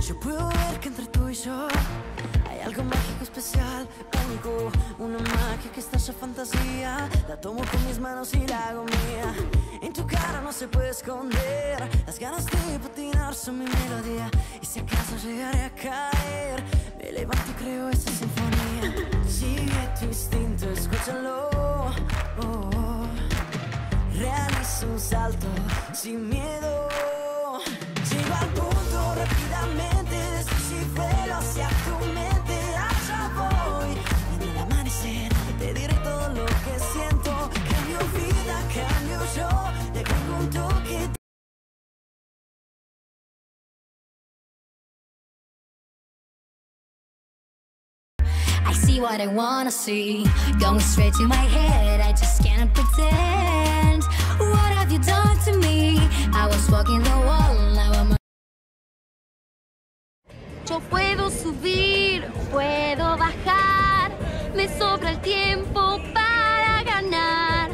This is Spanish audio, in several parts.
Yo puedo ver que entre tú y yo hay algo mágico, especial, único. Una magia que estalla fantasía. La tomo con mis manos y la hago mía. En tu cara no se puede esconder. Las ganas de patinar son mi melodía. Y si acaso llegaré a caer, me levanto y creo esa sinfonía. Sigue tu instinto, escúchalo. Oh, oh. Realizo un salto sin miedo. Llego al punto rápidamente, descifro hacia tu mente. Allá voy, en el amanecer te diré todo lo que siento. Cambio vida, cambio yo, te pregunto que I see what I wanna see, going straight to my head, I just can't pretend. What have you done to me? I was walking the wall, now I'm... Yo puedo subir, puedo bajar, me sobra el tiempo para ganar.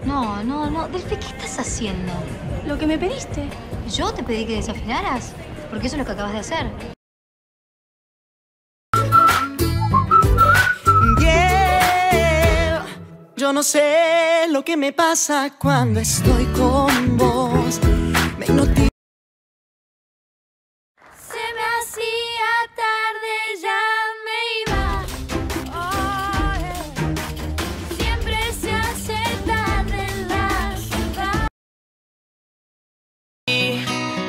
No, Delphi, ¿qué estás haciendo? Lo que me pediste. ¿Yo te pedí que desafinaras? Porque eso es lo que acabas de hacer. yo no sé lo que me pasa cuando estoy con vos. Me hipnotiza. Se me hacía tarde, ya me iba. Oh, yeah. Siempre se hace tarde en la ciudad.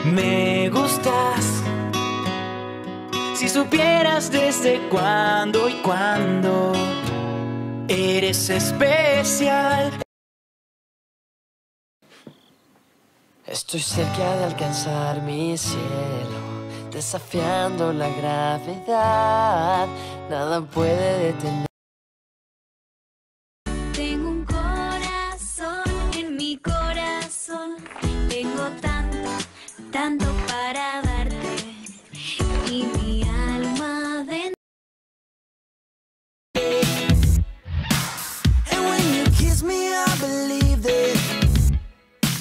Me gustas. Si supieras desde cuándo y cuándo eres especial. Estoy cerca de alcanzar mi cielo, desafiando la gravedad. Nada puede detener. Tengo un corazón en mi corazón. Tengo tanto para darte. Y mi alma dentro. And when you kiss me, I believe it.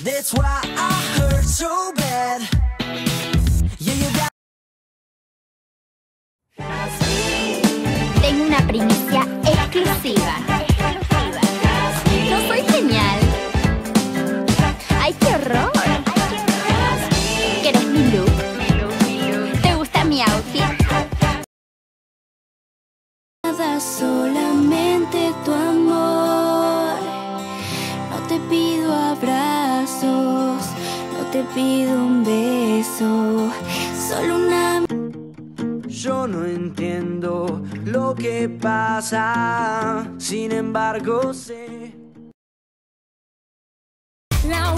That's why I hurt so bad. Yeah, you got. Tengo una primicia exclusiva. No soy genial. ¡Ay, qué horror! ¿Quieres mi look? ¿Te gusta mi outfit? Nada, solamente tu amor. No te pido abrazos, no te pido un beso, solo una. Yo no entiendo lo que pasa, sin embargo sé. La